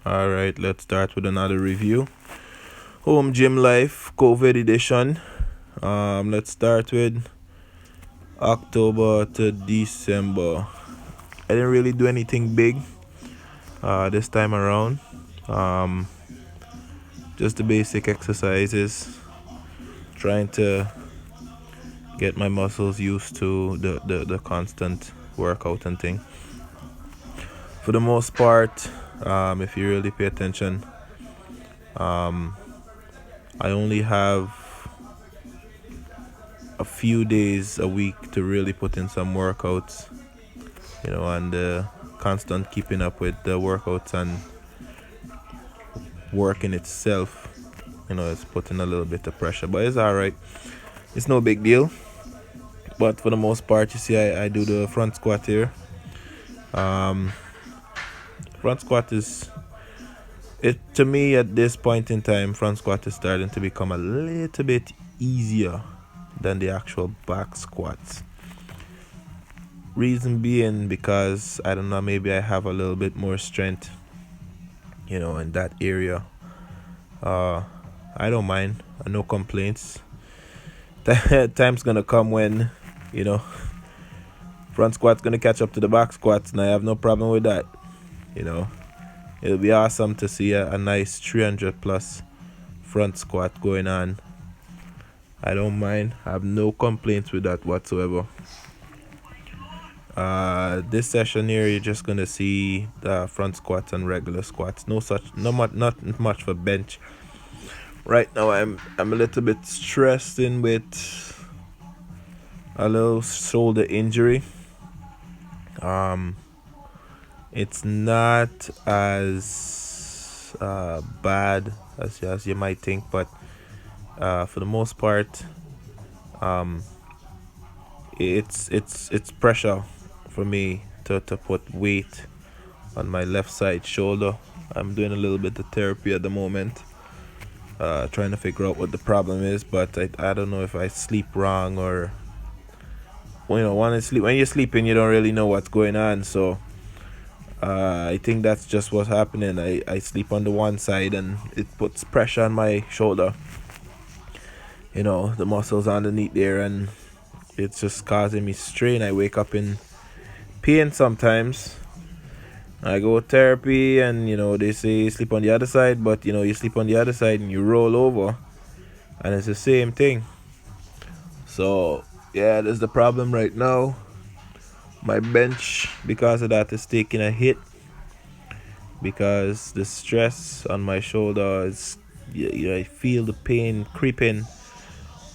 Alright, let's start with another review. Home Gym Life COVID edition. Let's start with October to December. I didn't really do anything big this time around. Um, just the basic exercises. Trying to get my muscles used to the constant workout and thing. For the most part, if you really pay attention, I only have a few days a week to really put in some workouts, and the constant keeping up with the workouts and work in itself, it's putting a little bit of pressure, but it's all right. It's no big deal. But for the most part, you see, I do the front squat here. Front squat is it to me at this point in time. Front squat is starting to become a little bit easier than the actual back squats. Reason being because I don't know, maybe I have a little bit more strength, in that area. I don't mind. No complaints. Time's gonna come when, front squat's gonna catch up to the back squats, and I have no problem with that. It'll be awesome to see a nice 300 plus front squat going on. I don't mind. I have no complaints with that whatsoever. This session here, you're just gonna see the front squats and regular squats. Not much for bench. Right now, I'm a little bit stressed in with a little shoulder injury. It's not as bad as you might think, but for the most part, it's pressure for me to put weight on my left side shoulder. I'm doing a little bit of therapy at the moment, trying to figure out what the problem is, but I don't know if I sleep wrong or when you're sleeping you don't really know what's going on. So I think that's just what's happening. I sleep on the one side and it puts pressure on my shoulder, the muscles underneath there, and it's just causing me strain. I wake up in pain sometimes. I go to therapy and they say sleep on the other side, but you sleep on the other side and you roll over and it's the same thing. So yeah, that's the problem right now. My bench, because of that, is taking a hit because the stress on my shoulder is, I feel the pain creeping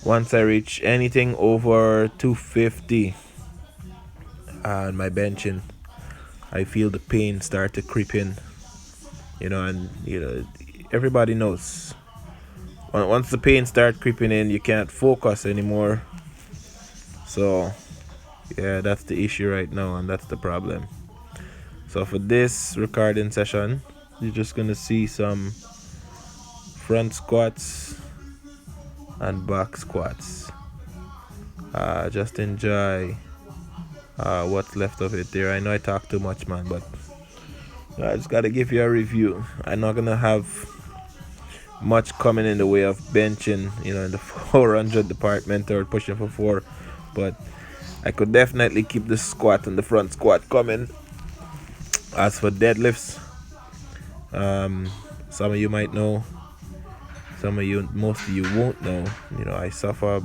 once I reach anything over 250 on my benching. I feel the pain start to creep in, and everybody knows once the pain start creeping in, you can't focus anymore. So yeah, that's the issue right now, and that's the problem. So for this recording session, you're just gonna see some front squats and back squats. Just enjoy what's left of it there. I know I talk too much, man, but I just gotta give you a review. I'm not gonna have much coming in the way of benching, in the 400 department or pushing for 4, but I could definitely keep the squat and the front squat coming. As for deadlifts, some of you might know, most of you won't know. I suffered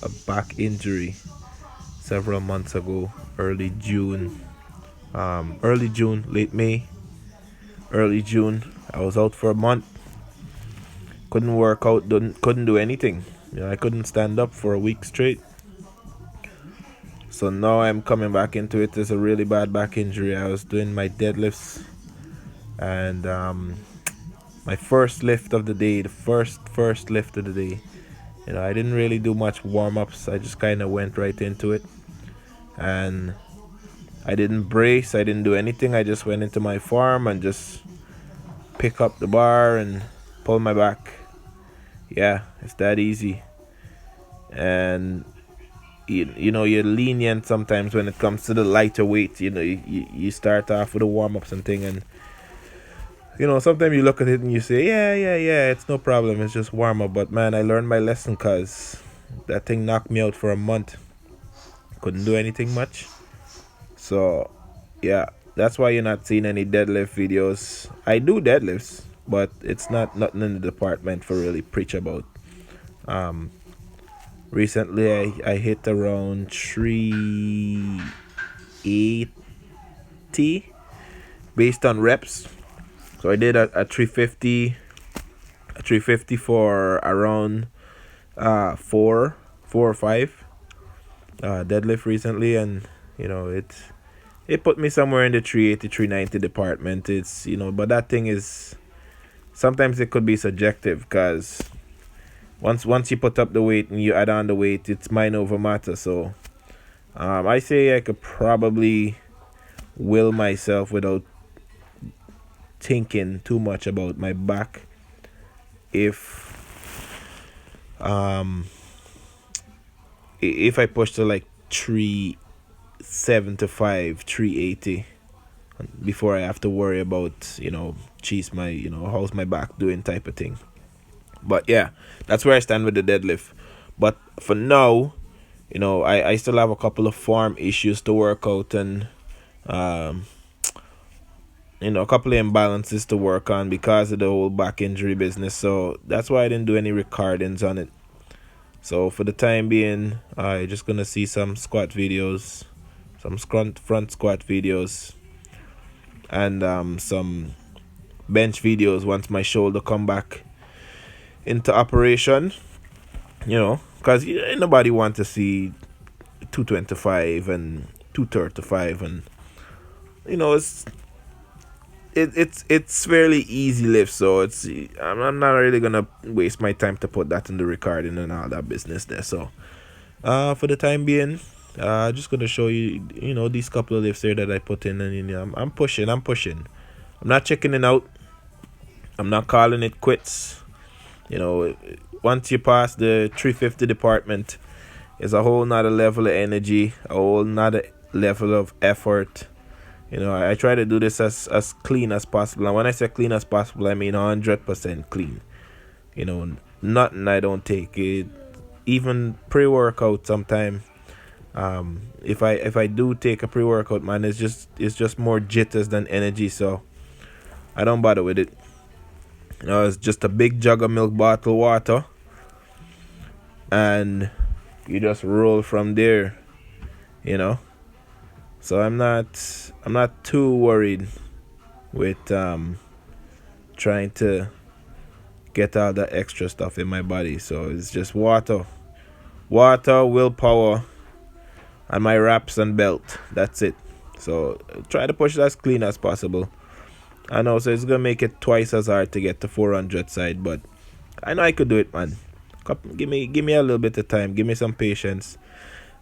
a back injury several months ago, early June, late May, early June. I was out for a month. Couldn't work out, couldn't do anything. I couldn't stand up for a week straight. So now I'm coming back into it. It's a really bad back injury. I was doing my deadlifts, and my first lift of the day, the first lift of the day. I didn't really do much warm-ups. I just kind of went right into it, and I didn't brace. I didn't do anything. I just went into my form and just pick up the bar and pull my back. Yeah, it's that easy. And you're lenient sometimes when it comes to the lighter weight. You start off with the warm-ups and thing, and Sometimes you look at it and you say, yeah, it's no problem. It's just warm up. But man, I learned my lesson because that thing knocked me out for a month. Couldn't do anything much. So, yeah, that's why you're not seeing any deadlift videos. I do deadlifts, but it's not nothing in the department for really preach about. Um, Recently, I hit around 380 based on reps. So I did a 350 for around four or five deadlift recently, and it put me somewhere in the 380 390 department. It's but that thing is sometimes it could be subjective because once you put up the weight and you add on the weight, it's mind over matter. So I say I could probably will myself without thinking too much about my back if I push to like 375 380 before I have to worry about geez, my how's my back doing type of thing. But yeah, that's where I stand with the deadlift. But for now, I still have a couple of form issues to work out, and a couple of imbalances to work on because of the whole back injury business. So that's why I didn't do any recordings on it. So for the time being, I just gonna see some squat videos, some front squat videos, and some bench videos once my shoulder come back into operation. Because nobody want to see 225 and 235, and it's fairly easy lift, so I'm not really gonna waste my time to put that in the recording and all that business there. So for the time being, just gonna show you these couple of lifts there that I put in, and I'm pushing. I'm not checking it out. I'm not calling it quits. Once you pass the 350 department, it's a whole nother level of energy, a whole nother level of effort. I try to do this as clean as possible. And when I say clean as possible, I mean 100% clean. Nothing I don't take. Even pre-workout sometime. If I do take a pre-workout, man, it's just more jitters than energy. So I don't bother with it. It's just a big jug of milk bottle water, and you just roll from there. So I'm not too worried with trying to get all that extra stuff in my body. So it's just water, willpower, and my wraps and belt. That's it. So try to push it as clean as possible. I know, so it's gonna make it twice as hard to get to 400 side, but I know I could do it, man. Give me a little bit of time. Give me some patience.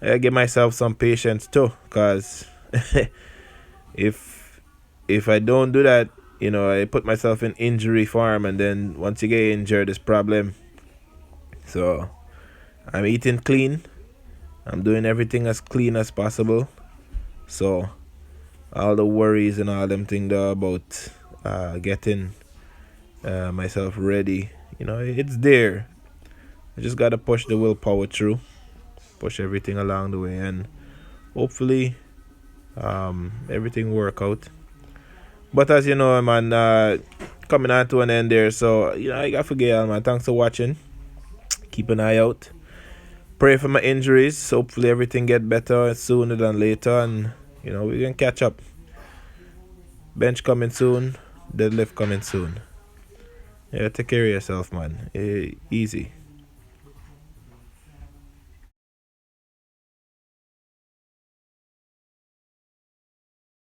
Give myself some patience too, cause if I don't do that, I put myself in injury farm, and then once you get injured, it's problem. So I'm eating clean. I'm doing everything as clean as possible. So all the worries and all them things there about getting myself ready, it's there. I just gotta push the willpower through, push everything along the way, and hopefully everything work out. But as you know, man, coming on to an end there, so I gotta forget, man. Thanks for watching. Keep an eye out. Pray for my injuries. Hopefully everything get better sooner than later, and we can catch up. Bench coming soon, deadlift coming soon. Yeah, take care of yourself, man. Easy.